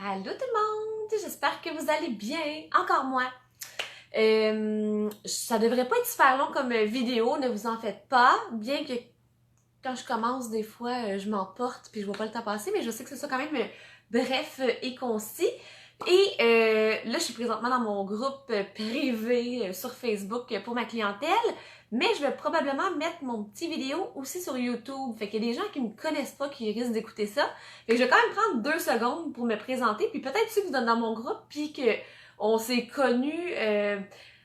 Allô tout le monde, j'espère que vous allez bien, encore moi. Ça devrait pas être super long comme vidéo, ne vous en faites pas, bien que quand je commence des fois je m'emporte puis je vois pas le temps passer, mais je sais que c'est ça quand même bref et concis. Et là, je suis présentement dans mon groupe privé sur Facebook pour ma clientèle, mais je vais probablement mettre mon petit vidéo aussi sur YouTube. Fait qu'il y a des gens qui me connaissent pas qui risquent d'écouter ça. Fait que je vais quand même prendre 2 secondes pour me présenter, puis peut-être si vous êtes dans mon groupe, puis que on s'est connus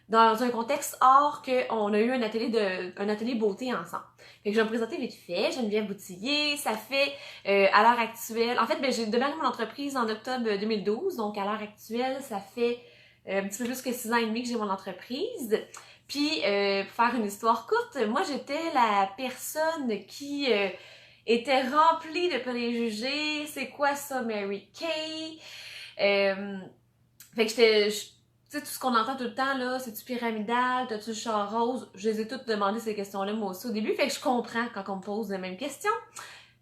dans un contexte hors qu'on a eu un atelier beauté ensemble. Fait que je vais me présenter vite fait. Geneviève Boutillier, ça fait à l'heure actuelle, en fait, j'ai démarré mon entreprise en octobre 2012, donc à l'heure actuelle, ça fait un petit peu plus que 6 ans et demi que j'ai mon entreprise. Puis, pour faire une histoire courte, moi j'étais la personne qui était remplie de préjugés. C'est quoi ça, Mary Kay? Fait que tu sais, tout ce qu'on entend tout le temps, là, c'est-tu pyramidal, t'as-tu le char rose? Je les ai toutes demandé ces questions-là, moi aussi, au début. Fait que je comprends quand on me pose les mêmes questions.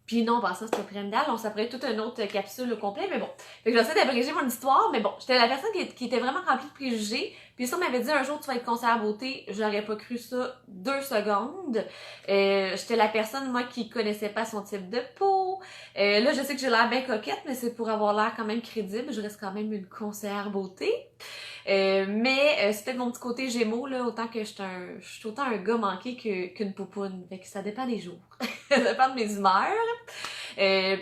Puis non, bah ça, c'est pas pyramidal. On s'apprête toute une autre capsule au complet, mais bon. Fait que j'essaie d'abréger mon histoire, mais bon, j'étais la personne qui était vraiment remplie de préjugés. Puis si on m'avait dit un jour tu vas être conseillère beauté, j'aurais pas cru ça 2 secondes. J'étais la personne, moi, qui connaissait pas son type de peau. Là, je sais que j'ai l'air bien coquette, mais c'est pour avoir l'air quand même crédible. Je reste quand même une conseillère beauté. Mais c'est peut-être mon petit côté gémeaux, là, autant que je suis autant un gars manqué qu'une poupoune. Fait que ça dépend des jours. Ça dépend de mes humeurs.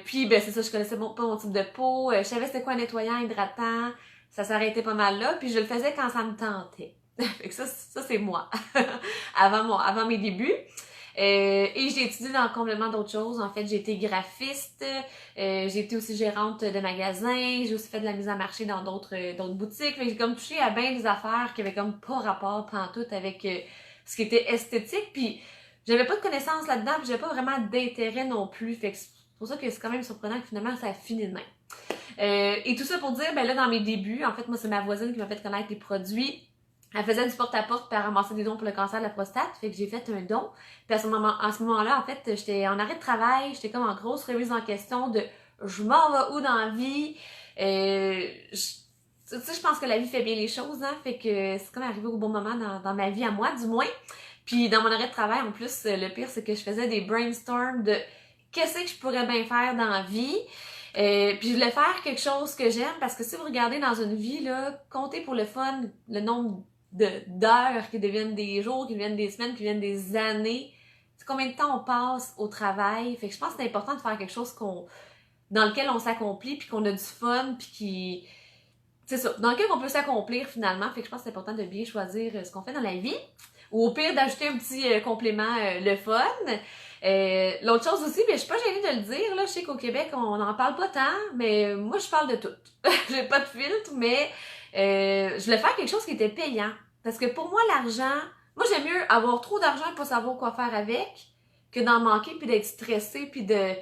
Puis ben c'est ça, je connaissais pas mon type de peau. Je savais c'était quoi un nettoyant, hydratant. Ça s'arrêtait pas mal là. Puis je le faisais quand ça me tentait. Fait que ça c'est moi. avant mes débuts. Et j'ai étudié dans complètement d'autres choses. En fait, j'ai été graphiste, j'ai été aussi gérante de magasins, j'ai aussi fait de la mise en marché dans d'autres boutiques. Fait que j'ai comme touché à bien des affaires qui avaient comme pas rapport pantoute avec ce qui était esthétique. Puis j'avais pas de connaissances là-dedans, puis j'avais pas vraiment d'intérêt non plus. Fait que c'est pour ça que c'est quand même surprenant que finalement ça a fini de même. Et tout ça pour dire, ben là, dans mes débuts, en fait, moi, c'est ma voisine qui m'a fait connaître les produits. Elle faisait du porte-à-porte puis elle ramassait des dons pour le cancer de la prostate. Fait que j'ai fait un don. Puis à ce moment-là, en fait, j'étais en arrêt de travail. J'étais comme en grosse remise en question de je m'en vais où dans la vie. Tu sais, je pense que la vie fait bien les choses, hein. Fait que c'est comme arrivé au bon moment dans ma vie à moi, du moins. Puis dans mon arrêt de travail, en plus, le pire, c'est que je faisais des brainstorms de qu'est-ce que je pourrais bien faire dans la vie. Puis je voulais faire quelque chose que j'aime parce que si vous regardez dans une vie, là, comptez pour le fun le nombre d'heures qui deviennent des jours, qui deviennent des semaines, qui deviennent des années. C'est combien de temps on passe au travail. Fait que je pense que c'est important de faire quelque chose dans lequel on s'accomplit, puis qu'on a du fun, puis qui... C'est ça, dans lequel on peut s'accomplir finalement. Fait que je pense que c'est important de bien choisir ce qu'on fait dans la vie. Ou au pire, d'ajouter un petit complément, le fun. L'autre chose aussi, mais je suis pas gênée de le dire, là, je sais qu'au Québec, on n'en parle pas tant, mais moi, je parle de tout. J'ai pas de filtre, mais je voulais faire quelque chose qui était payant. Parce que pour moi, l'argent, moi, j'aime mieux avoir trop d'argent et pas savoir quoi faire avec que d'en manquer puis d'être stressée puis de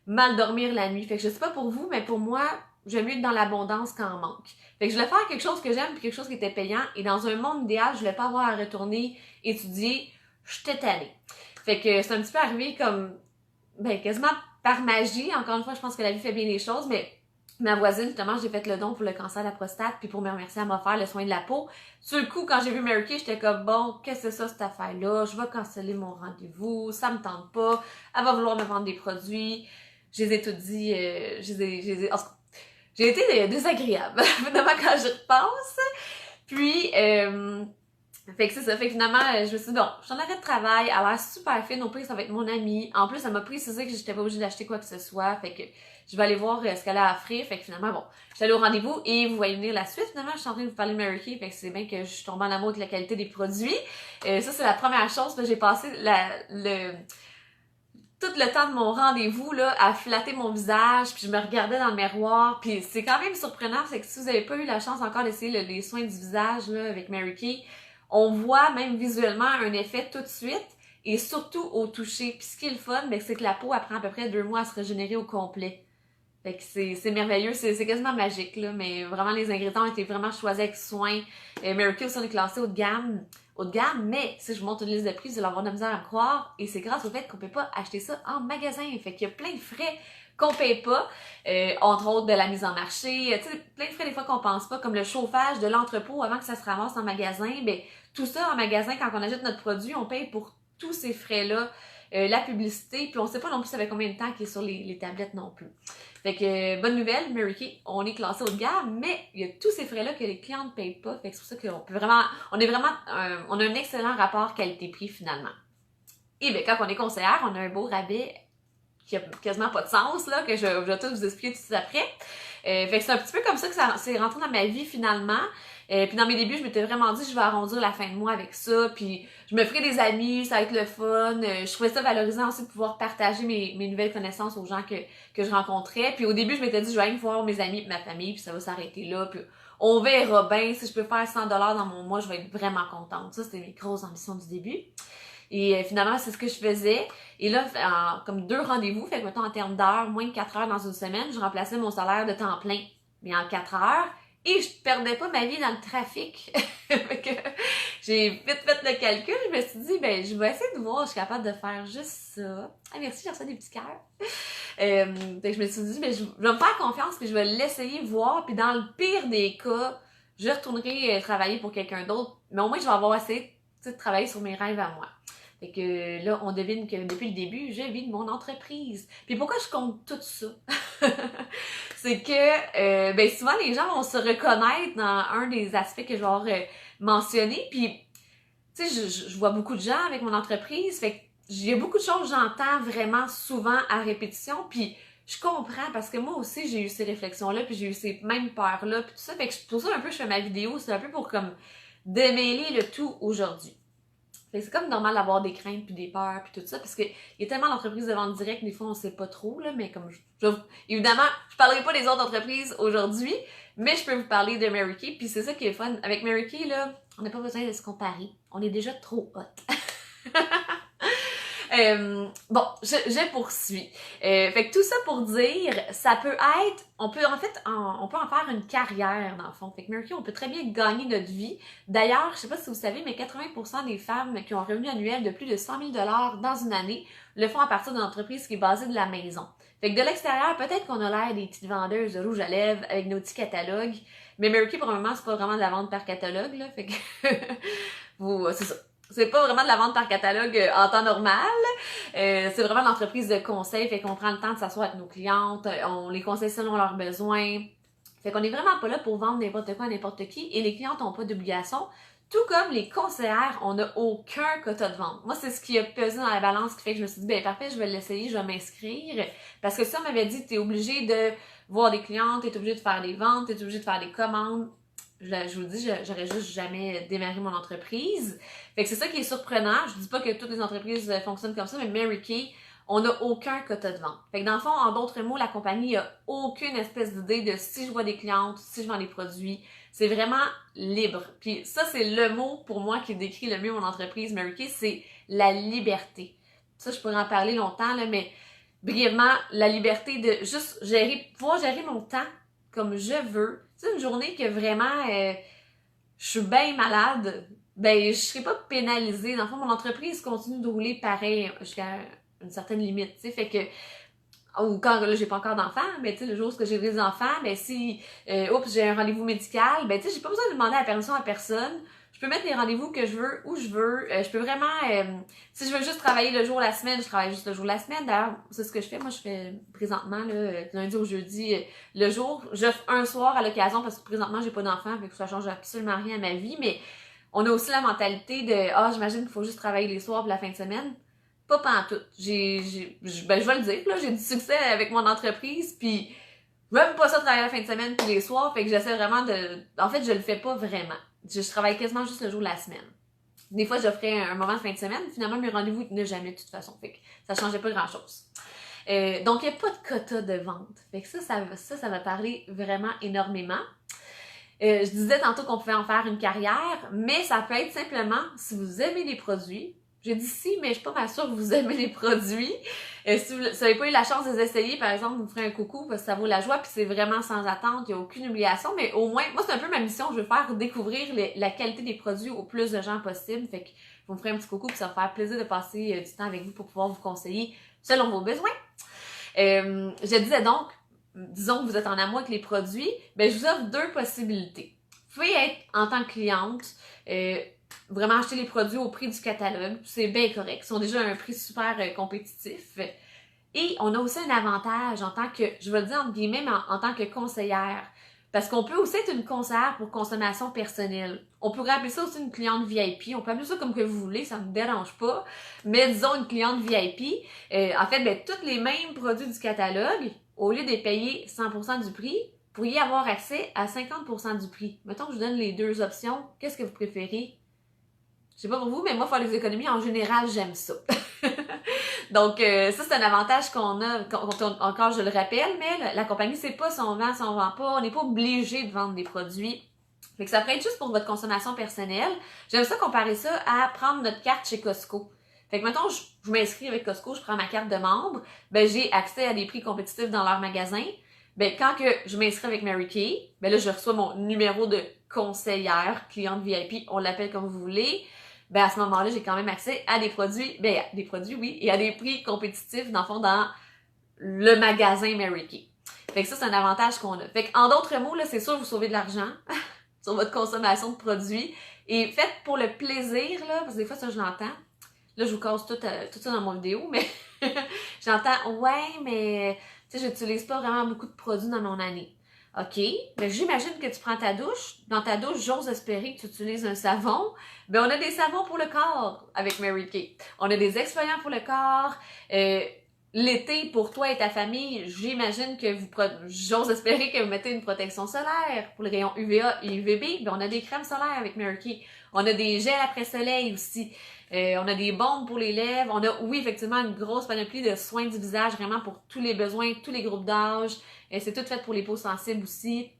mal dormir la nuit. Fait que je sais pas pour vous, mais pour moi, j'aime mieux être dans l'abondance qu'en manque. Fait que je voulais faire quelque chose que j'aime puis quelque chose qui était payant. Et dans un monde idéal, je voulais pas avoir à retourner étudier. J'étais tannée. Fait que c'est un petit peu arrivé comme, ben, quasiment par magie. Encore une fois, je pense que la vie fait bien les choses, mais ma voisine, justement, j'ai fait le don pour le cancer de la prostate, puis pour me remercier, elle m'a offert le soin de la peau. Sur le coup, quand j'ai vu Mary Kay, j'étais comme, bon, qu'est-ce que c'est ça, cette affaire-là? Je vais canceller mon rendez-vous, ça me tente pas. Elle va vouloir me vendre des produits. Je les ai tout dit, j'ai été désagréable, évidemment, quand j'y repense. Puis, fait que c'est ça. Fait que finalement, je me suis dit, bon, je suis en arrêt de travail, elle a l'air super fine, au pire, ça va être mon amie. En plus, elle m'a précisé que j'étais pas obligée d'acheter quoi que ce soit. Fait que je vais aller voir ce qu'elle a à offrir. Fait que finalement, bon, je suis allée au rendez-vous et vous voyez venir la suite. Finalement, je suis en train de vous parler de Mary Kay. Fait que c'est bien que je suis tombée en amour avec la qualité des produits. Ça, c'est la première chose. J'ai passé tout le temps de mon rendez-vous là à flatter mon visage, puis je me regardais dans le miroir, puis c'est quand même surprenant, c'est que si vous avez pas eu la chance encore d'essayer les soins du visage là avec Mary Kay, on voit même visuellement un effet tout de suite, et surtout au toucher. Puis ce qui est le fun, ben, c'est que la peau elle prend à peu près 2 mois à se régénérer au complet. Fait que c'est merveilleux, c'est quasiment magique, là, mais vraiment les ingrédients ont été vraiment choisis avec soin. Mary Kay aussi, on est classé haut de gamme, mais si je vous montre une liste de prix, vous allez avoir de la misère à me croire, et c'est grâce au fait qu'on peut pas acheter ça en magasin. Fait qu'il y a plein de frais qu'on paye pas, entre autres de la mise en marché, tu sais, plein de frais des fois qu'on pense pas, comme le chauffage de l'entrepôt avant que ça se ramasse en magasin, ben tout ça en magasin, quand on achète notre produit, on paye pour tous ces frais-là, la publicité, puis on sait pas non plus ça fait combien de temps qu'il est sur les tablettes non plus. Fait que, bonne nouvelle, Mary Kay, on est classé haut de gamme, mais il y a tous ces frais-là que les clients ne payent pas, fait que c'est pour ça qu'on peut vraiment, on a un excellent rapport qualité-prix finalement. Et bien, quand on est conseillère, on a un beau rabais qui a quasiment pas de sens, là, que je vais tout vous expliquer tout de suite après. Fait que c'est un petit peu comme ça que ça c'est rentré dans ma vie finalement. Puis dans mes débuts, je m'étais vraiment dit je vais arrondir la fin de mois avec ça, puis je me ferai des amis, ça va être le fun. Je trouvais ça valorisant aussi de pouvoir partager mes nouvelles connaissances aux gens que je rencontrais. Puis au début, je m'étais dit je vais aller voir mes amis et ma famille, puis ça va s'arrêter là. Puis on verra bien, si je peux faire 100$ dans mon mois, je vais être vraiment contente. Ça, c'était mes grosses ambitions du début. Et finalement, c'est ce que je faisais. Et là, comme 2 rendez-vous, fait que mettons en termes d'heures, moins de 4 heures dans une semaine, je remplaçais mon salaire de temps plein, mais en 4 heures. Et je perdais pas ma vie dans le trafic. Fait que j'ai vite fait le calcul. Je me suis dit, ben, je vais essayer de voir, je suis capable de faire juste ça. Ah, merci, j'ai reçu des petits cœurs. Fait que je me suis dit, ben, je vais me faire confiance, puis je vais l'essayer, voir. Puis dans le pire des cas, je retournerai travailler pour quelqu'un d'autre. Mais au moins, je vais avoir essayé de travailler sur mes rêves à moi. Fait que là, on devine que depuis le début, je vis de mon entreprise. Puis pourquoi je compte tout ça? C'est que ben souvent les gens vont se reconnaître dans un des aspects que je vais avoir mentionné. Puis, tu sais, je vois beaucoup de gens avec mon entreprise. Fait que il y a beaucoup de choses que j'entends vraiment souvent à répétition. Puis je comprends parce que moi aussi, j'ai eu ces réflexions-là, puis j'ai eu ces mêmes peurs-là, puis tout ça. Fait que pour ça, un peu, je fais ma vidéo. C'est un peu pour comme démêler le tout aujourd'hui. C'est comme normal d'avoir des craintes puis des peurs puis tout ça, parce qu'il y a tellement d'entreprises de vente directe, des fois on sait pas trop, là, mais comme évidemment, je parlerai pas des autres entreprises aujourd'hui, mais je peux vous parler de Mary Kay, puis c'est ça qui est fun. Avec Mary Kay, là, on n'a pas besoin de se comparer. On est déjà trop hot. Bon, je poursuis. Fait que tout ça pour dire, ça peut être, on peut en faire une carrière dans le fond. Fait que Mary Kay, on peut très bien gagner notre vie. D'ailleurs, je sais pas si vous savez, mais 80% des femmes qui ont un revenu annuel de plus de 100 000 $ dans une année le font à partir d'une entreprise qui est basée de la maison. Fait que de l'extérieur, peut-être qu'on a l'air des petites vendeuses de rouge à lèvres avec nos petits catalogues, mais Mary Kay, pour le moment, c'est pas vraiment de la vente par catalogue, là. Fait que c'est ça. C'est pas vraiment de la vente par catalogue en temps normal. C'est vraiment l'entreprise de conseil. Fait qu'on prend le temps de s'asseoir avec nos clientes. On les conseille selon leurs besoins. Fait qu'on est vraiment pas là pour vendre n'importe quoi à n'importe qui. Et les clientes n'ont pas d'obligation. Tout comme les conseillères, on n'a aucun quota de vente. Moi, c'est ce qui a pesé dans la balance qui fait que je me suis dit, ben parfait, je vais l'essayer, je vais m'inscrire. Parce que si on m'avait dit, t'es obligé de voir des clientes, t'es obligé de faire des ventes, t'es obligé de faire des commandes, je vous le dis, j'aurais juste jamais démarré mon entreprise. Fait que c'est ça qui est surprenant. Je dis pas que toutes les entreprises fonctionnent comme ça, mais Mary Kay, on n'a aucun quota de vente. Fait que dans le fond, en d'autres mots, la compagnie a aucune espèce d'idée de si je vois des clientes, si je vends des produits. C'est vraiment libre. Puis ça, c'est le mot pour moi qui décrit le mieux mon entreprise Mary Kay, c'est la liberté. Ça, je pourrais en parler longtemps, là, mais brièvement, la liberté de juste pouvoir gérer mon temps comme je veux. Tu sais, une journée que vraiment je suis bien malade, ben je serai pas pénalisée. Dans le fond, mon entreprise continue de rouler pareil jusqu'à une certaine limite, tu sais, fait que ou quand là j'ai pas encore d'enfants, mais tu sais le jour où j'ai des enfants, ben si j'ai un rendez-vous médical, ben tu sais j'ai pas besoin de demander la permission à personne. Je peux mettre les rendez-vous que je veux, où je veux. Je peux vraiment... si je veux juste travailler le jour de la semaine, je travaille juste le jour de la semaine. D'ailleurs, c'est ce que je fais. Moi, je fais présentement, là, lundi au jeudi, le jour. J'offre un soir à l'occasion parce que présentement, j'ai pas d'enfant, fait que ça change absolument rien à ma vie. Mais on a aussi la mentalité de « Ah, j'imagine qu'il faut juste travailler les soirs pour la fin de semaine. » Pas pantoute. Ben, je vais le dire, là, j'ai du succès avec mon entreprise, puis j'aime pas ça travailler la fin de semaine tous les soirs, fait que j'essaie vraiment de... En fait, je le fais pas vraiment. Je travaille quasiment juste le jour de la semaine. Des fois, j'offrais un moment de fin de semaine. Finalement, mes rendez-vous ne tenaient jamais de toute façon. Fait que ça changeait pas grand-chose. Donc, il n'y a pas de quota de vente. Fait que ça va parler vraiment énormément. Je disais tantôt qu'on pouvait en faire une carrière, mais ça peut être simplement si vous aimez les produits. J'ai dit si, mais je suis pas mal sûre que vous aimez les produits. Si vous n'avez pas eu la chance de les essayer, par exemple, vous ferez un coucou parce que ça vaut la joie, puis c'est vraiment sans attente, il n'y a aucune obligation, mais au moins, moi c'est un peu ma mission, je veux faire découvrir la qualité des produits au plus de gens possible, fait que vous me ferez un petit coucou, puis ça va faire plaisir de passer du temps avec vous pour pouvoir vous conseiller selon vos besoins. Je disais donc, disons que vous êtes en amour avec les produits, ben je vous offre deux possibilités. Vous pouvez être, en tant que cliente, vraiment acheter les produits au prix du catalogue, c'est bien correct. Ils sont déjà à un prix super compétitif. Et on a aussi un avantage en tant que, je vais le dire entre guillemets, mais en tant que conseillère. Parce qu'on peut aussi être une conseillère pour consommation personnelle. On pourrait appeler ça aussi une cliente VIP. On peut appeler ça comme que vous voulez, ça ne me dérange pas. Mais disons une cliente VIP. En fait, ben, tous les mêmes produits du catalogue, au lieu de payer 100% du prix, vous pourriez avoir accès à 50% du prix. Mettons que je vous donne les deux options. Qu'est-ce que vous préférez? Je sais pas pour vous, mais moi, faire les économies, en général, j'aime ça. Donc, ça, c'est un avantage qu'on a, encore je le rappelle, mais la compagnie sait pas si on vend, si on vend pas. On n'est pas obligé de vendre des produits. Fait que ça pourrait être juste pour votre consommation personnelle. J'aime ça comparer ça à prendre notre carte chez Costco. Fait que mettons, je m'inscris avec Costco, je prends ma carte de membre, ben j'ai accès à des prix compétitifs dans leur magasin. Ben quand que je m'inscris avec Mary Kay, ben là je reçois mon numéro de conseillère, cliente VIP, on l'appelle comme vous voulez. Ben à ce moment-là, j'ai quand même accès à des produits, ben à des produits oui, et à des prix compétitifs dans le fond dans le magasin Mary Kay. Fait que ça c'est un avantage qu'on a. Fait que en d'autres mots là, c'est sûr vous sauvez de l'argent sur votre consommation de produits et faites pour le plaisir là, parce que des fois ça je l'entends. Là, je vous casse tout ça dans mon vidéo, mais j'entends, ouais, mais tu sais, j'utilise pas vraiment beaucoup de produits dans mon année. OK, mais j'imagine que tu prends ta douche. Dans ta douche, j'ose espérer que tu utilises un savon. Ben, on a des savons pour le corps avec Mary Kay. On a des exfoliants pour le corps. L'été, pour toi et ta famille, j'imagine que j'ose espérer que vous mettez une protection solaire pour les rayons UVA et UVB. Ben, on a des crèmes solaires avec Mary Kay. On a des gels après soleil aussi. On a des bombes pour les lèvres. On a, oui, effectivement, une grosse panoplie de soins du visage, vraiment pour tous les besoins, tous les groupes d'âge. C'est tout fait pour les peaux sensibles aussi.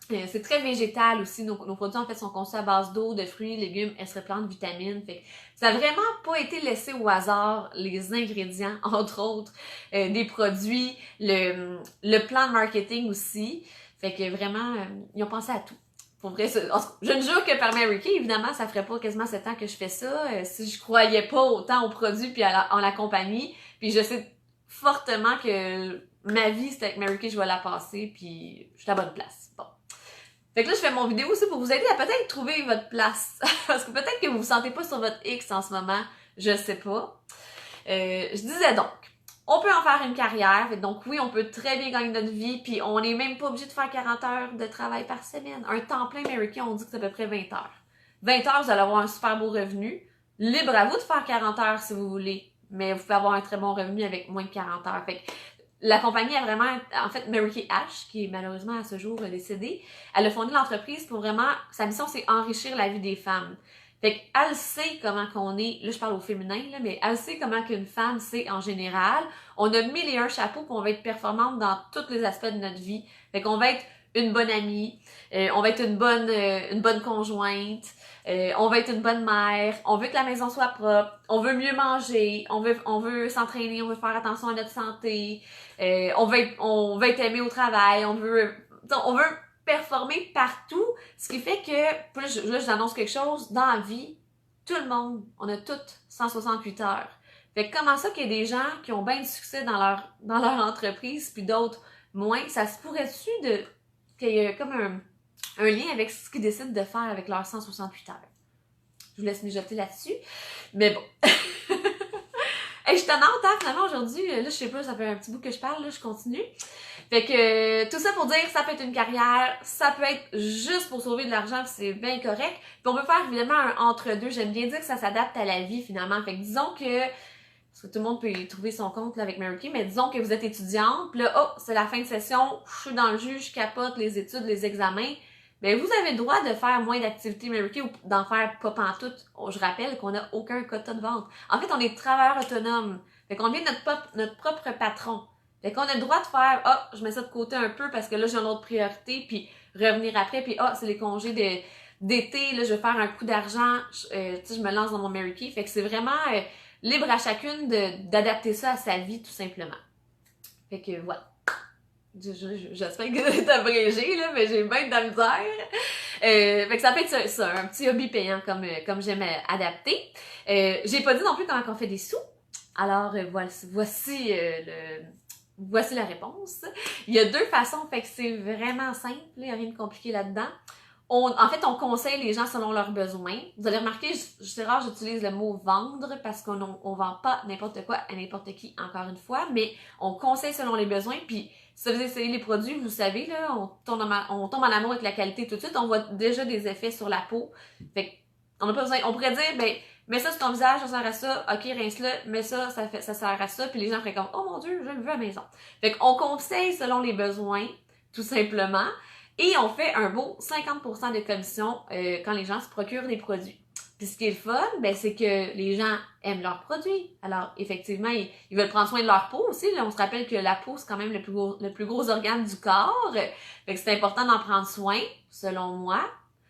C'est très végétal aussi. Nos produits, en fait, sont conçus à base d'eau, de fruits, légumes, extraits de plantes, vitamines. Fait que ça n'a vraiment pas été laissé au hasard, les ingrédients, entre autres, des produits, le plan de marketing aussi. Fait que vraiment, ils ont pensé à tout. Pour vrai, je ne jure que par Mary Kay, évidemment, ça ferait pas quasiment 7 ans que je fais ça. Si je croyais pas autant aux produits puis en la compagnie. Puis je sais fortement que ma vie, c'est avec Mary Kay, je vais la passer, puis je suis à la bonne place. Bon. Fait que là, je fais mon vidéo aussi pour vous aider à peut-être trouver votre place. Parce que peut-être que vous vous sentez pas sur votre X en ce moment. Je sais pas. Je disais donc, on peut en faire une carrière. Donc oui, on peut très bien gagner notre vie, puis on n'est même pas obligé de faire 40 heures de travail par semaine. Un temps plein Mary Kay, on dit que c'est à peu près 20 heures. 20 heures, vous allez avoir un super beau revenu. Libre à vous de faire 40 heures si vous voulez, mais vous pouvez avoir un très bon revenu avec moins de 40 heures. Fait que la compagnie a vraiment, en fait, Mary Kay Ash, qui est malheureusement à ce jour décédée, elle a fondé l'entreprise pour vraiment, sa mission c'est enrichir la vie des femmes. Fait qu'elle sait comment qu'on est, là je parle au féminin, là, mais elle sait comment qu'une femme c'est en général. On a 1001 chapeaux qu'on va être performante dans tous les aspects de notre vie. Fait qu'on va être une bonne amie, on va être une bonne conjointe, on va être une bonne mère, on veut que la maison soit propre, on veut mieux manger, on veut s'entraîner, on veut faire attention à notre santé, on veut être aimé au travail, on veut performer partout, ce qui fait que, là je vous annonce quelque chose, dans la vie, tout le monde, on a toutes 168 heures. Fait que comment ça qu'il y a des gens qui ont bien du succès dans leur entreprise, puis d'autres moins, ça se pourrait-tu qu'il y ait comme un lien avec ce qu'ils décident de faire avec leurs 168 heures? Je vous laisse mijoter là-dessus, mais bon. Hey, je suis tannante, hein, finalement, aujourd'hui. Là, je sais pas, ça fait un petit bout que je parle, là, je continue. Fait que, tout ça pour dire, ça peut être une carrière, ça peut être juste pour sauver de l'argent, c'est bien correct. Puis on peut faire, évidemment, un entre-deux. J'aime bien dire que ça s'adapte à la vie, finalement. Fait que disons que, parce que tout le monde peut y trouver son compte, là, avec Mary Kay, mais disons que vous êtes étudiante, puis là, oh, c'est la fin de session, je suis dans le jus, je capote les études, les examens. Ben, vous avez le droit de faire moins d'activités Mary Kay ou d'en faire pas pantoute. Je rappelle qu'on n'a aucun quota de vente. En fait, on est travailleur autonome. Fait qu'on devient notre propre patron. Fait qu'on a le droit de faire, je mets ça de côté un peu parce que là, j'ai une autre priorité, puis revenir après, puis c'est les congés d'été, là, je vais faire un coup d'argent, tu sais, je me lance dans mon Mary Kay. Fait que c'est vraiment libre à chacune d'adapter ça à sa vie, tout simplement. Fait que voilà. J'espère que c'est abrégé, là, mais j'ai bien de la misère. Fait que ça peut être ça, un petit hobby payant comme j'aime adapter. J'ai pas dit non plus comment on fait des sous. Alors, voici voici la réponse. Il y a deux façons, fait que c'est vraiment simple, il n'y a rien de compliqué là-dedans. En fait, on conseille les gens selon leurs besoins. Vous allez remarquer, c'est rare j'utilise le mot vendre parce qu'on on vend pas n'importe quoi à n'importe qui, encore une fois, mais on conseille selon les besoins. Puis, si vous essayez les produits, vous savez, là, on tombe en amour avec la qualité tout de suite. On voit déjà des effets sur la peau. Fait on n'a pas besoin. On pourrait dire, ben, mets ça sur ton visage, ça sert à ça. Ok, rince-le, mets ça, ça sert à ça. Puis les gens feraient comme, oh mon Dieu, je le veux à la maison. Fait qu'on conseille selon les besoins, tout simplement. Et on fait un beau 50% de commission quand les gens se procurent des produits. Puis ce qui est le fun, ben, c'est que les gens aiment leurs produits. Alors, effectivement, ils veulent prendre soin de leur peau aussi. Là, on se rappelle que la peau, c'est quand même le plus gros organe du corps. Fait que c'est important d'en prendre soin, selon moi.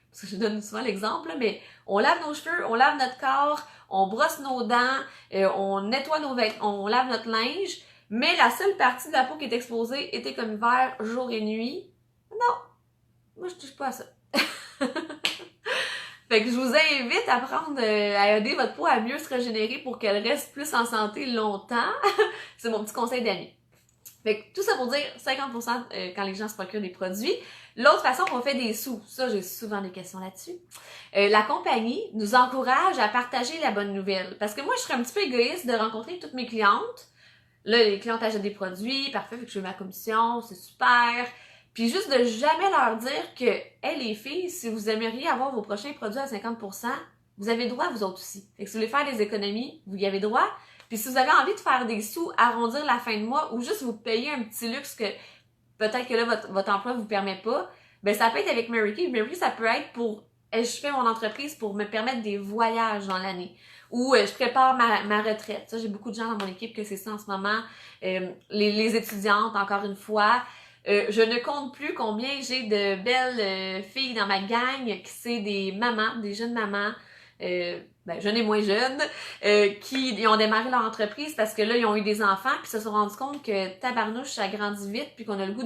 Parce que je donne souvent l'exemple, mais on lave nos cheveux, on lave notre corps, on brosse nos dents, on nettoie nos vêtements, on lave notre linge. Mais la seule partie de la peau qui est exposée, été comme hiver, jour et nuit, non. Moi, je touche pas à ça. Fait que je vous invite à prendre, à aider votre peau à mieux se régénérer pour qu'elle reste plus en santé longtemps. C'est mon petit conseil d'amis. Fait que tout ça pour dire 50% quand les gens se procurent des produits. L'autre façon qu'on fait des sous, ça j'ai souvent des questions là-dessus. La compagnie nous encourage à partager la bonne nouvelle. Parce que moi, je serais un petit peu égoïste de rencontrer toutes mes clientes. Là, les clientes achètent des produits, parfait, fait que je fais ma commission, c'est super. Puis juste de jamais leur dire que, hey les filles, si vous aimeriez avoir vos prochains produits à 50%, vous avez droit vous autres aussi. Fait que si vous voulez faire des économies, vous y avez droit. Puis si vous avez envie de faire des sous, arrondir la fin de mois ou juste vous payer un petit luxe que peut-être que là votre emploi vous permet pas, ben ça peut être avec Mary Kay. Mary Kay, ça peut être pour, je fais mon entreprise pour me permettre des voyages dans l'année. Ou je prépare ma retraite. Ça, j'ai beaucoup de gens dans mon équipe que c'est ça en ce moment. Les étudiantes, encore une fois. Je ne compte plus combien j'ai de belles filles dans ma gang qui c'est des mamans, des jeunes mamans, jeunes et moins jeunes, qui ils ont démarré leur entreprise parce que là, ils ont eu des enfants puis se sont rendus compte que tabarnouche, ça grandit vite puis qu'on a le goût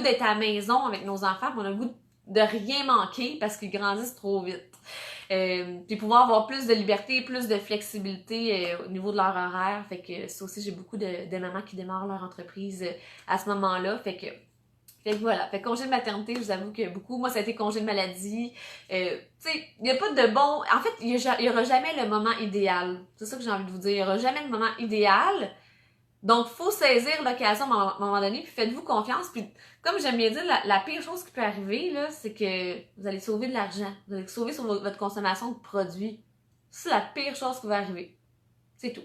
d'être à la maison avec nos enfants puis on a le goût de rien manquer parce qu'ils grandissent trop vite. Puis pouvoir avoir plus de liberté, plus de flexibilité au niveau de leur horaire. Fait que ça aussi, j'ai beaucoup de mamans qui démarrent leur entreprise à ce moment-là. Fait que voilà. Fait que congé de maternité, je vous avoue que beaucoup. Moi, ça a été congé de maladie. Tu sais, il n'y a pas de bon... En fait, il y aura jamais le moment idéal. C'est ça que j'ai envie de vous dire. Il n'y aura jamais le moment idéal. Donc, faut saisir l'occasion à un moment donné, puis faites-vous confiance. Puis, comme j'aime bien dire, la pire chose qui peut arriver, là, c'est que vous allez sauver de l'argent. Vous allez sauver sur votre consommation de produits. C'est la pire chose qui va arriver. C'est tout.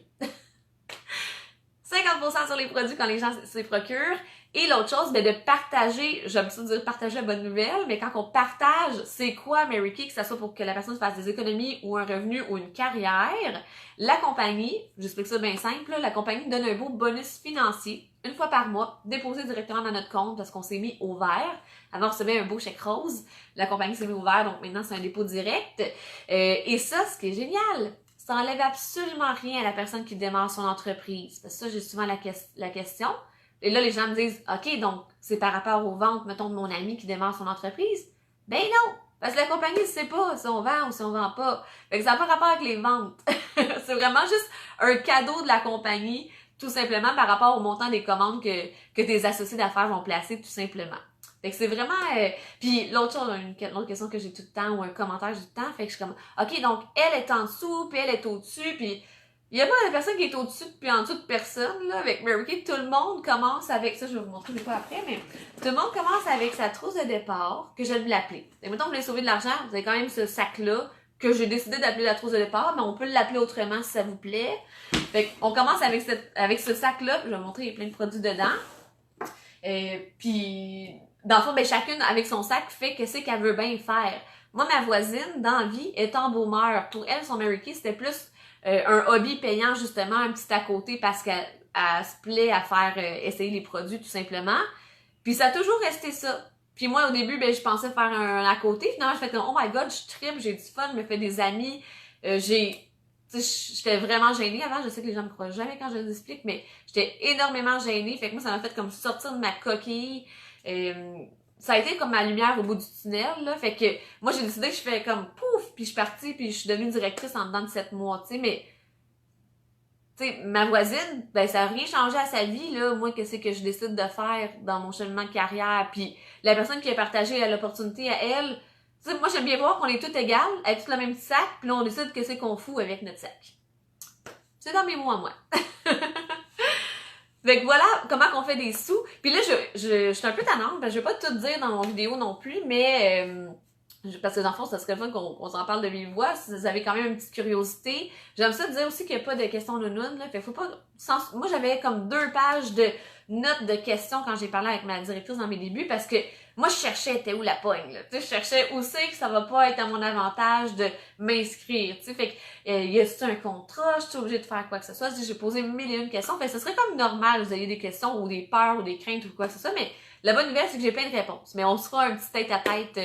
50% sur les produits quand les gens se les procurent. Et l'autre chose, ben de partager, j'aime ça dire partager la bonne nouvelle, mais quand on partage, c'est quoi Mary Kay, que ça soit pour que la personne fasse des économies ou un revenu ou une carrière, la compagnie, j'explique ça bien simple, la compagnie donne un beau bonus financier, une fois par mois, déposé directement dans notre compte parce qu'on s'est mis au vert. Avant, on recevait un beau chèque rose, la compagnie s'est mis au vert, donc maintenant c'est un dépôt direct. Et ça, ce qui est génial, ça n'enlève absolument rien à la personne qui démarre son entreprise. Parce que ça, j'ai souvent la question. Et là, les gens me disent, OK, donc, c'est par rapport aux ventes, mettons, de mon ami qui démarre son entreprise. Ben non! Parce que la compagnie ne sait pas si on vend ou si on vend pas. Fait que ça n'a pas rapport avec les ventes. C'est vraiment juste un cadeau de la compagnie, tout simplement par rapport au montant des commandes que tes associés d'affaires vont placer, tout simplement. Fait que c'est vraiment... Puis l'autre chose, une autre question que j'ai tout le temps, ou un commentaire j'ai tout le temps, fait que je suis comme, OK, donc, elle est en dessous, puis elle est au-dessus, puis... Il n'y a pas de personne qui est au-dessus puis en dessous de personne, là, avec Mary Kay. Tout le monde commence avec, ça je vais vous montrer des fois après, mais tout le monde commence avec sa trousse de départ, que j'aime l'appeler. Et mettons, vous voulez sauver de l'argent, vous avez quand même ce sac-là, que j'ai décidé d'appeler la trousse de départ, mais on peut l'appeler autrement si ça vous plaît. Fait qu'on commence avec ce sac-là, puis je vais vous montrer, il y a plein de produits dedans. Puis, dans le fond, ben, chacune, avec son sac, fait que c'est qu'elle veut bien faire. Moi, ma voisine, dans la vie, est embaumeur. Pour elle, son Mary Kay, c'était plus... un hobby payant justement un petit à côté parce qu'elle se plaît à faire essayer les produits tout simplement. Puis ça a toujours resté ça. Puis moi au début, ben je pensais faire un à côté. Finalement, je fais comme oh my god, je tripe, j'ai du fun, je me fais des amis. J'étais vraiment gênée avant. Je sais que les gens me croient jamais quand je les explique, mais j'étais énormément gênée. Fait que moi, ça m'a fait comme sortir de ma coquille. Ça a été comme ma lumière au bout du tunnel, là. Fait que moi, j'ai décidé que je fais comme pouf, puis je suis partie, puis je suis devenue directrice en dedans de 7 mois, tu sais, mais tu sais, ma voisine, ben ça n'a rien changé à sa vie, là, moi, qu'est-ce que je décide de faire dans mon cheminement de carrière, puis la personne qui a partagé l'opportunité à elle, tu sais, moi, j'aime bien voir qu'on est tous égales, avec tout le même sac, puis là, on décide qu'est-ce qu'on fout avec notre sac. C'est dans mes mots à moi. Fait que voilà comment on fait des sous. Puis là, je suis un peu tannante, parce que je vais pas tout dire dans mon vidéo non plus, mais... parce que dans le fond, ça serait fun qu'on s'en parle de vive voix, si vous avez quand même une petite curiosité. J'aime ça dire aussi qu'il n'y a pas de questions de nounes, là. Fait faut pas... Moi, j'avais comme 2 pages de notes de questions quand j'ai parlé avec ma directrice dans mes débuts, parce que moi, je cherchais était où la pogne, là. Tu sais, je cherchais où c'est que ça va pas être à mon avantage de m'inscrire, tu sais. Fait que, y a-t-il un contrat? Je suis obligée de faire quoi que ce soit? J'ai posé 1001 questions. Fait que ce serait comme normal, vous ayez des questions ou des peurs ou des craintes ou quoi que ce soit, mais la bonne nouvelle, c'est que j'ai plein de réponses. Mais on se fera un petit tête-à-tête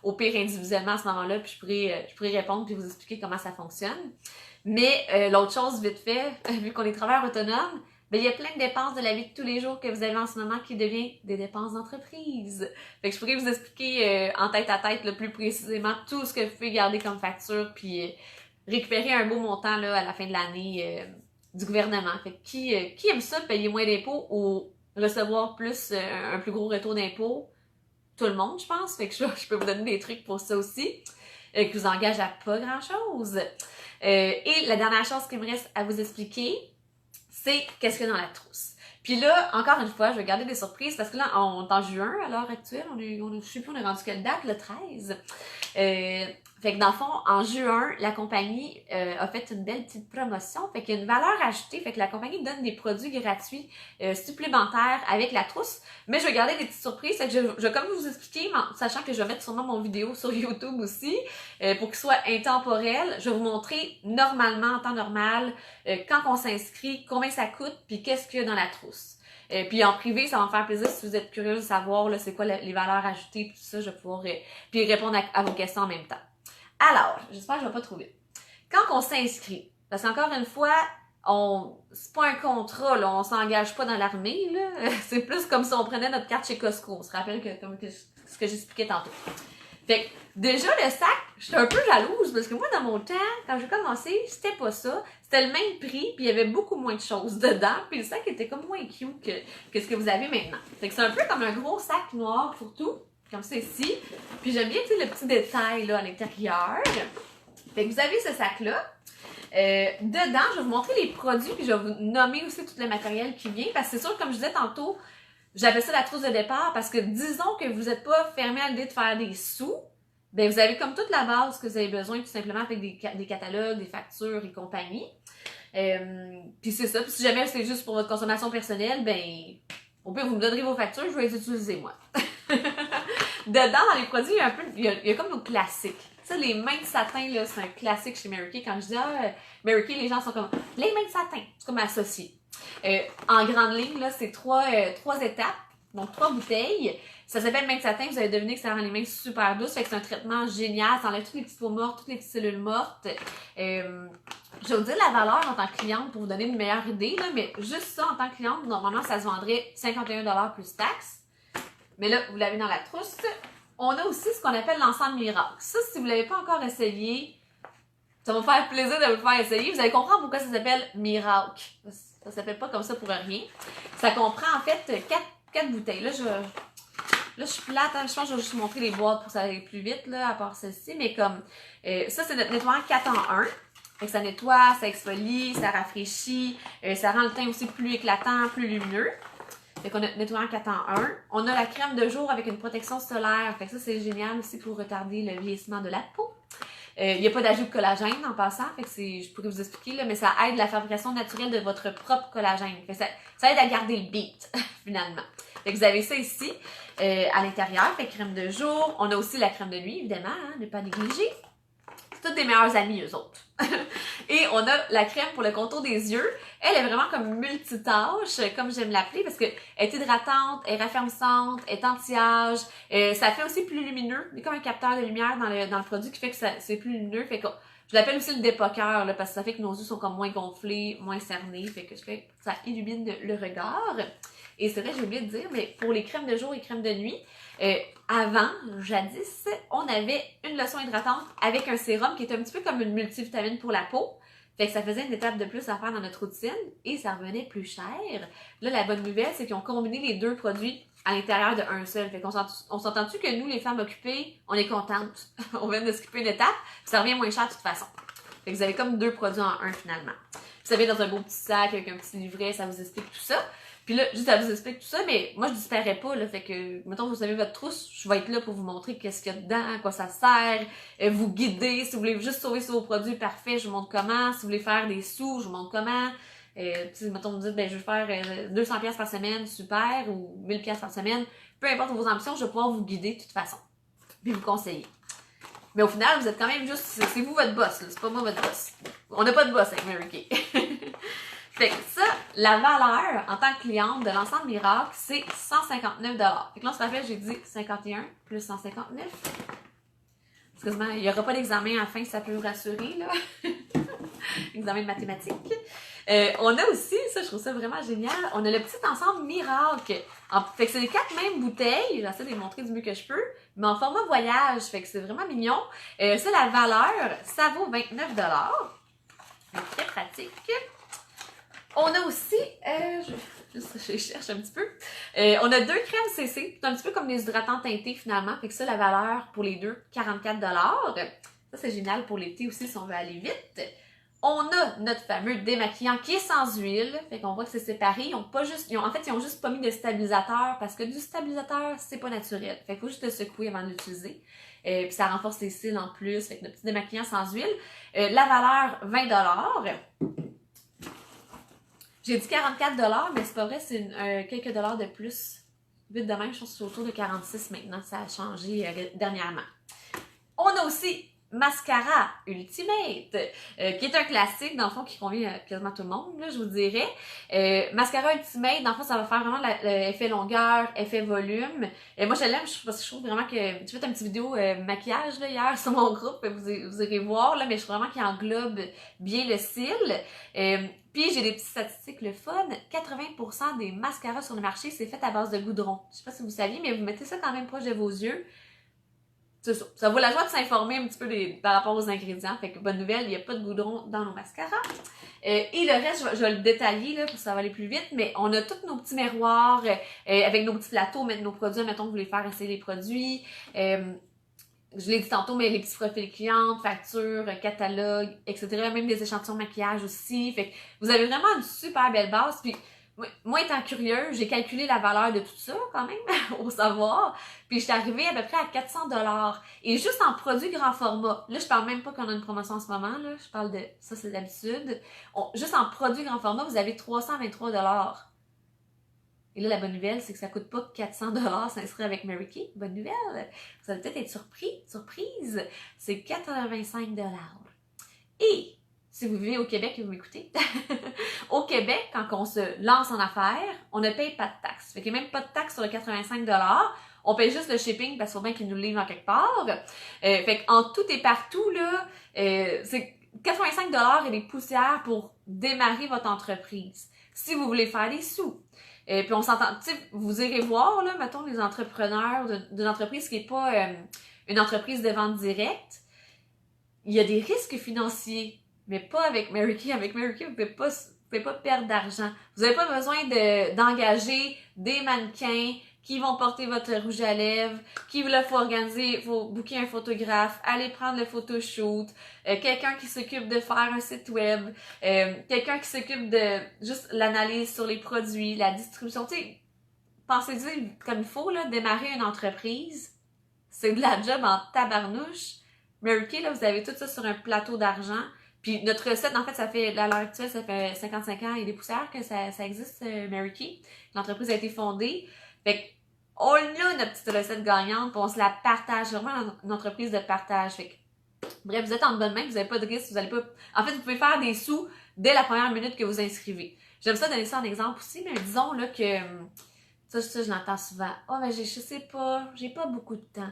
au pire individuellement à ce moment-là, puis je pourrais répondre puis vous expliquer comment ça fonctionne. Mais l'autre chose, vite fait, vu qu'on est travailleur autonome, ben, il y a plein de dépenses de la vie de tous les jours que vous avez en ce moment qui deviennent des dépenses d'entreprise. Fait que je pourrais vous expliquer en tête-à-tête le plus précisément tout ce que vous pouvez garder comme facture puis récupérer un beau montant là, à la fin de l'année du gouvernement. Fait que qui aime ça, payer moins d'impôts ou recevoir plus un plus gros retour d'impôts? Tout le monde, je pense. Fait que je peux vous donner des trucs pour ça aussi, qui vous engagent à pas grand-chose. Et la dernière chose qu'il me reste à vous expliquer, c'est qu'est-ce qu'il y a dans la trousse. Puis là, encore une fois, je vais garder des surprises parce que là, on est en juin à l'heure actuelle. Je sais plus, on est rendu quelle date? Le 13. Fait que dans le fond, en juin, la compagnie a fait une belle petite promotion. Fait qu'il y a une valeur ajoutée. Fait que la compagnie donne des produits gratuits supplémentaires avec la trousse. Mais je vais garder des petites surprises. Fait que je vais comme vous expliquer, sachant que je vais mettre sûrement mon vidéo sur YouTube aussi, pour qu'il soit intemporel. Je vais vous montrer normalement, en temps normal, quand on s'inscrit, combien ça coûte, puis qu'est-ce qu'il y a dans la trousse. Puis en privé, ça va me faire plaisir si vous êtes curieux de savoir là, c'est quoi les valeurs ajoutées, puis tout ça, je vais pouvoir puis répondre à vos questions en même temps. Alors, j'espère que je vais pas trop vite. Quand on s'inscrit, parce qu'encore une fois, c'est pas un contrat, là, on s'engage pas dans l'armée, là. C'est plus comme si on prenait notre carte chez Costco. On se rappelle ce que j'expliquais tantôt. Fait que, déjà, le sac, j'étais un peu jalouse, parce que moi, dans mon temps, quand j'ai commencé, c'était pas ça. C'était le même prix, puis il y avait beaucoup moins de choses dedans, puis le sac était comme moins cute que ce que vous avez maintenant. Fait que c'est un peu comme un gros sac noir pour tout, comme ça ici. Puis j'aime bien, tu sais, le petit détail, là, à l'intérieur. Fait que vous avez ce sac-là. Dedans, je vais vous montrer les produits, puis je vais vous nommer aussi tout le matériel qui vient, parce que c'est sûr, comme je disais tantôt, j'appelle ça la trousse de départ parce que disons que vous n'êtes pas fermé à l'idée de faire des sous, ben vous avez comme toute la base que vous avez besoin tout simplement avec des catalogues, des factures et compagnie. Puis c'est ça. Puis si jamais c'est juste pour votre consommation personnelle, ben au pire vous me donnerez vos factures, je vais les utiliser moi. Dedans, dans les produits, il y a comme nos classiques. Ça, les mains de satin, là, c'est un classique chez Mary Kay. Quand je dis Mary Kay, les gens sont comme les mains de satin, c'est comme associé. En grande ligne, là, c'est trois étapes, donc 3 bouteilles. Ça s'appelle main de satin, vous avez deviné que ça rend les mains super douces, fait que c'est un traitement génial, ça enlève toutes les petites peaux mortes, toutes les petites cellules mortes. Je vais vous dire la valeur en tant que cliente pour vous donner une meilleure idée, là, mais juste ça en tant que cliente, normalement ça se vendrait 51$ plus taxes. Mais là, vous l'avez dans la trousse. On a aussi ce qu'on appelle l'ensemble miracle. Ça, si vous ne l'avez pas encore essayé, ça va me faire plaisir de vous le faire essayer. Vous allez comprendre pourquoi ça s'appelle miracle. Ça s'appelle pas comme ça pour rien. Ça comprend en fait 4 bouteilles. Là, je suis plate, hein? Je pense que je vais juste vous montrer les boîtes pour que ça aille plus vite, là, à part celle-ci. Mais comme, ça, c'est notre nettoyant 4 en 1. Fait que ça nettoie, ça exfolie, ça rafraîchit, ça rend le teint aussi plus éclatant, plus lumineux. Fait qu'on a notre nettoyant 4 en 1. On a la crème de jour avec une protection solaire. Fait que ça, c'est génial aussi pour retarder le vieillissement de la peau. Il n'y a pas d'ajout de collagène en passant, fait que je pourrais vous expliquer, là, mais ça aide la fabrication naturelle de votre propre collagène. Fait que ça aide à garder le beat, finalement. Fait que vous avez ça ici, à l'intérieur, fait crème de jour. On a aussi la crème de nuit, évidemment, hein, ne pas négliger. C'est toutes des meilleurs amis, eux autres. Et on a la crème pour le contour des yeux. Elle est vraiment comme multitâche, comme j'aime l'appeler, parce qu'elle est hydratante, elle est raffermissante, elle est anti-âge. Ça fait aussi plus lumineux. Il y a comme un capteur de lumière dans le produit qui fait que c'est plus lumineux. Fait que je l'appelle aussi le dépoqueur, là, parce que ça fait que nos yeux sont comme moins gonflés, moins cernés. Fait que ça illumine le regard. Et c'est vrai, j'ai oublié de dire, mais pour les crèmes de jour et crèmes de nuit, avant, jadis, on avait une lotion hydratante avec un sérum qui est un petit peu comme une multivitamine pour la peau. Fait que ça faisait une étape de plus à faire dans notre routine et ça revenait plus cher. Là, la bonne nouvelle, c'est qu'ils ont combiné les deux produits à l'intérieur d'un seul. Fait qu'on s'entend-tu que nous, les femmes occupées, on est contentes. On vient de skipper une étape, puis ça revient moins cher de toute façon. Fait que vous avez comme deux produits en un finalement. Puis ça vient dans un beau petit sac avec un petit livret, ça vous explique tout ça. Puis là, juste ça vous explique tout ça, mais moi je disparais pas, là. Fait que, mettons, vous savez votre trousse, je vais être là pour vous montrer qu'est-ce qu'il y a dedans, à quoi ça sert, vous guider. Si vous voulez juste sauver sur vos produits, parfait, je vous montre comment. Si vous voulez faire des sous, je vous montre comment. Si, mettons, vous dites, ben, je veux faire 200$ par semaine, super, ou 1000$ par semaine. Peu importe vos ambitions, je vais pouvoir vous guider de toute façon. Puis vous conseiller. Mais au final, vous êtes quand même juste, c'est vous votre boss, là. C'est pas moi votre boss. On n'a pas de boss avec Mary Kay. Fait que ça, la valeur en tant que cliente de l'ensemble Miracle, c'est 159$. Fait que là, on se rappelle, j'ai dit 51 plus 159. Excuse-moi, il n'y aura pas d'examen à la fin, ça peut vous rassurer, là. Examen de mathématiques. On a aussi, ça, je trouve ça vraiment génial, on a le petit ensemble Miracle. Fait que c'est les 4 mêmes bouteilles, j'essaie de les montrer du mieux que je peux, mais en format voyage, fait que c'est vraiment mignon. Ça, la valeur, ça vaut 29$. Très pratique. On a aussi, je cherche un petit peu, on a 2 crèmes CC, c'est un petit peu comme des hydratants teintés finalement, fait que ça, la valeur pour les deux, 44$. Ça, c'est génial pour l'été aussi si on veut aller vite. On a notre fameux démaquillant qui est sans huile, fait qu'on voit que c'est séparé, ils ont juste pas mis de stabilisateur parce que du stabilisateur, c'est pas naturel, fait qu'il faut juste le secouer avant de l'utiliser. Puis ça renforce les cils en plus, fait que notre petit démaquillant sans huile. La valeur, 20$. J'ai dit 44$, mais c'est pas vrai, c'est quelques dollars de plus. Vite de même, je pense que c'est autour de 46 maintenant, ça a changé dernièrement. On a aussi Mascara Ultimate, qui est un classique, dans le fond, qui convient à quasiment tout le monde, là, je vous dirais. Mascara Ultimate, dans le fond, ça va faire vraiment l'effet longueur, effet volume. Moi, je l'aime parce que je trouve vraiment que... J'ai fait une petite vidéo maquillage là, hier sur mon groupe, vous irez voir, là, mais je trouve vraiment qu'il englobe bien le cil. Puis j'ai des petites statistiques, le fun, 80% des mascaras sur le marché, c'est fait à base de goudron. Je sais pas si vous saviez, mais vous mettez ça quand même proche de vos yeux. C'est ça. Ça vaut la joie de s'informer un petit peu par rapport aux ingrédients. Fait que bonne nouvelle, il n'y a pas de goudron dans nos mascaras. Et le reste, je vais le détailler là, pour que ça va aller plus vite, mais on a tous nos petits miroirs avec nos petits plateaux, mettre nos produits, mettons que vous voulez faire essayer les produits. Je l'ai dit tantôt, mais les petits profils clients, factures, catalogues, etc. Même des échantillons de maquillage aussi. Fait que vous avez vraiment une super belle base. Puis moi, étant curieuse, j'ai calculé la valeur de tout ça, quand même, au savoir. Puis, je suis arrivée à peu près à 400$. Et juste en produits grand format. Là, je parle même pas qu'on a une promotion en ce moment, là. Je parle de... Ça, c'est d'habitude. Juste en produits grand format, vous avez 323$. Et là, la bonne nouvelle, c'est que ça coûte pas 400$ s'inscrire avec Mary Kay. Bonne nouvelle! Vous allez peut-être être surprise. C'est 85$. Et... si vous vivez au Québec et vous m'écoutez, au Québec, quand on se lance en affaires, on ne paye pas de taxes. Fait qu'il n'y a même pas de taxes sur le 85$. On paye juste le shipping parce qu'il faut bien qu'ils nous le livrent en quelque part. Fait qu'en tout et partout, là, c'est 85$ et des poussières pour démarrer votre entreprise. Si vous voulez faire des sous. Puis on s'entend, tu sais, vous irez voir, là, mettons, les entrepreneurs d'une entreprise qui n'est pas une entreprise de vente directe. Il y a des risques financiers. Mais pas avec Mary Kay. Avec Mary Kay, vous ne pouvez pas perdre d'argent. Vous n'avez pas besoin d'engager des mannequins qui vont porter votre rouge à lèvres, qui là, faut organiser, faut booker un photographe, aller prendre le photoshoot, quelqu'un qui s'occupe de faire un site web, quelqu'un qui s'occupe de juste l'analyse sur les produits, la distribution. Tu sais, pensez-y comme il faut, là, démarrer une entreprise, c'est de la job en tabarnouche. Mary Kay, là, vous avez tout ça sur un plateau d'argent. Puis notre recette, en fait, ça fait, à l'heure actuelle, ça fait 55 ans et des poussières que ça existe, Mary Kay. L'entreprise a été fondée. Fait qu'on a notre petite recette gagnante, puis on se la partage. C'est vraiment une entreprise de partage. Fait que, bref, vous êtes en bonne main, vous n'avez pas de risque, vous allez pas... En fait, vous pouvez faire des sous dès la première minute que vous inscrivez. J'aime ça donner ça en exemple aussi, mais disons là que... Ça je l'entends souvent. « Oh, mais je sais pas, j'ai pas beaucoup de temps. »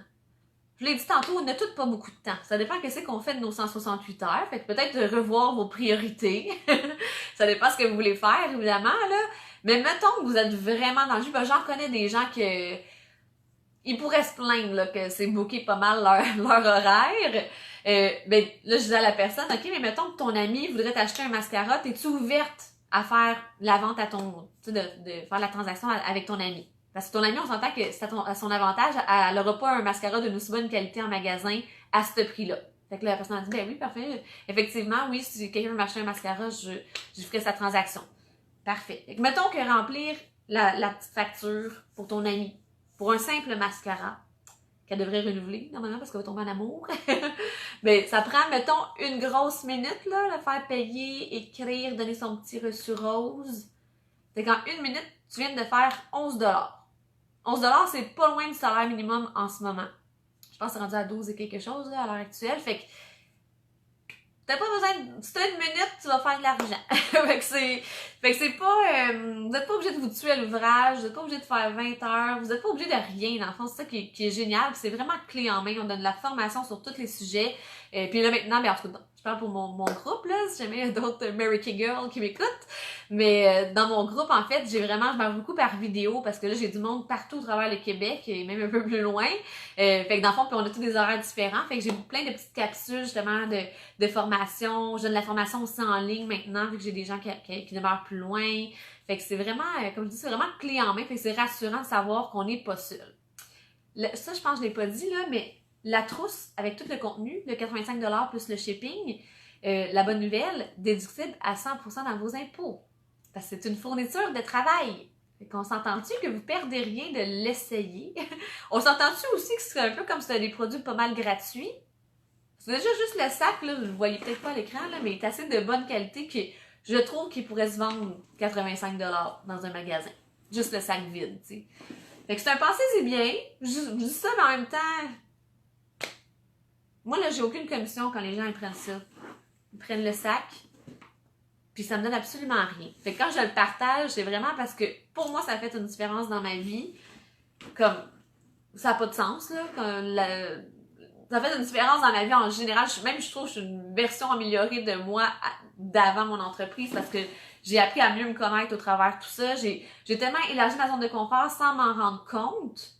Je l'ai dit tantôt, on n'a toutes pas beaucoup de temps. Ça dépend qu'est-ce qu'on fait de nos 168 heures. Fait que peut-être de revoir vos priorités. Ça dépend ce que vous voulez faire, évidemment, là. Mais mettons que vous êtes vraiment dans le jus. Ben, j'en connais des gens qui ils pourraient se plaindre là, que c'est booké pas mal leur horaire. Ben, là, je disais à la personne, OK, mais mettons que ton ami voudrait t'acheter un mascara, es-tu ouverte à faire la vente à ton, tu sais, de faire la transaction avec ton ami? Parce que ton ami, on s'entend que c'est à son avantage, elle n'aura pas un mascara d'une aussi bonne qualité en magasin à ce prix-là. Fait que là, la personne a dit, ben oui, parfait. Effectivement, oui, si quelqu'un veut m'acheter un mascara, je ferai sa transaction. Parfait. Fait que mettons que remplir la petite facture pour ton ami, pour un simple mascara, qu'elle devrait renouveler, normalement, parce qu'elle va tomber en amour. Mais ça prend, mettons, une grosse minute, là, le faire payer, écrire, donner son petit reçu rose. C'est qu'en une minute, tu viens de faire 11 $. 11 $, c'est pas loin du salaire minimum en ce moment. Je pense que c'est rendu à 12 et quelque chose, là, à l'heure actuelle. Fait que t'as pas besoin de... Si t'as une minute, tu vas faire de l'argent. fait que c'est pas... vous n'êtes pas obligé de vous tuer à l'ouvrage, vous n'êtes pas obligé de faire 20 heures, vous n'êtes pas obligé de rien. Dans le fond, c'est ça qui est génial. C'est vraiment clé en main. On donne de la formation sur tous les sujets. Puis là, maintenant, ben, en tout cas, je parle pour mon groupe, là, si jamais il y a d'autres American Girls qui m'écoutent. Mais dans mon groupe, en fait, je parle beaucoup par vidéo parce que là, j'ai du monde partout au travers le Québec et même un peu plus loin. Fait que dans le fond, puis on a tous des horaires différents. Fait que j'ai plein de petites capsules, justement, de formation. Je donne de la formation aussi en ligne maintenant, vu que j'ai des gens qui demeurent plus loin. Fait que c'est vraiment, comme je dis, c'est vraiment clé en main. Fait que c'est rassurant de savoir qu'on n'est pas seul. Ça, je pense que je l'ai pas dit, là, mais la trousse avec tout le contenu, le 85 $ plus le shipping, la bonne nouvelle, déductible à 100% dans vos impôts. Parce que c'est une fourniture de travail. Fait qu'on s'entend-tu que vous perdez rien de l'essayer? On s'entend-tu aussi que c'est un peu comme si c'était des produits pas mal gratuits? C'est déjà juste le sac, là, vous le voyez peut-être pas à l'écran, là, mais il est assez de bonne qualité que je trouve qu'il pourrait se vendre 85 $ dans un magasin. Juste le sac vide, tu sais. Fait que c'est un pensez-y bien. Je dis ça, mais en même temps, moi, là, j'ai aucune commission quand les gens ils prennent ça. Ils prennent le sac, puis ça me donne absolument rien. Fait que quand je le partage, c'est vraiment parce que pour moi, ça fait une différence dans ma vie. Comme, ça n'a pas de sens, là. Ça fait une différence dans ma vie en général. Je trouve que je suis une version améliorée de moi d'avant mon entreprise parce que j'ai appris à mieux me connaître au travers de tout ça. J'ai tellement élargi ma zone de confort sans m'en rendre compte.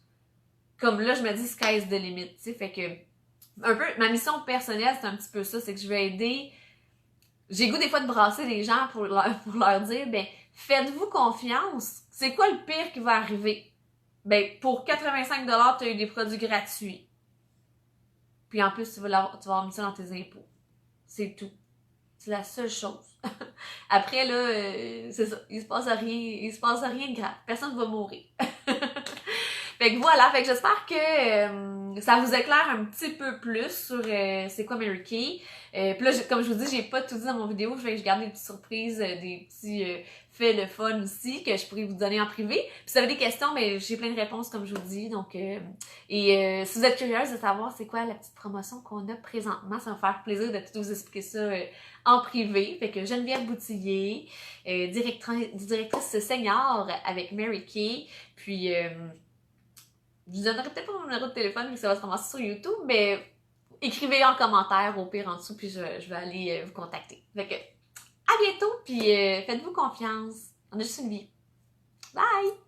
Comme là, je me dis sky's the limit, tu sais. Fait que, un peu, ma mission personnelle, c'est un petit peu ça. C'est que je vais aider. J'ai goût des fois de brasser les gens pour leur dire, ben, faites-vous confiance. C'est quoi le pire qui va arriver? Ben, pour 85 $, tu as eu des produits gratuits. Puis en plus, tu vas avoir mis ça dans tes impôts. C'est tout. C'est la seule chose. Après, là, c'est ça. Il se passe rien de grave. Personne ne va mourir. Fait que voilà. Fait que j'espère que ça vous éclaire un petit peu plus sur c'est quoi Mary Kay. Puis là, comme je vous dis, j'ai pas tout dit dans mon vidéo. Je vais garder des petites surprises, des petits faits de fun aussi que je pourrais vous donner en privé. Puis si vous avez des questions, mais j'ai plein de réponses comme je vous dis. Donc, si vous êtes curieuse de savoir c'est quoi la petite promotion qu'on a présentement, ça va me faire plaisir de tout vous expliquer ça en privé. Fait que Geneviève Boutillier, directrice senior avec Mary Kay. Puis, je vous donnerai peut-être pas mon numéro de téléphone vu que ça va se ramasser sur YouTube, mais écrivez en commentaire au pire en dessous, puis je vais aller vous contacter. Fait que, à bientôt, puis faites-vous confiance. On a juste une vie. Bye!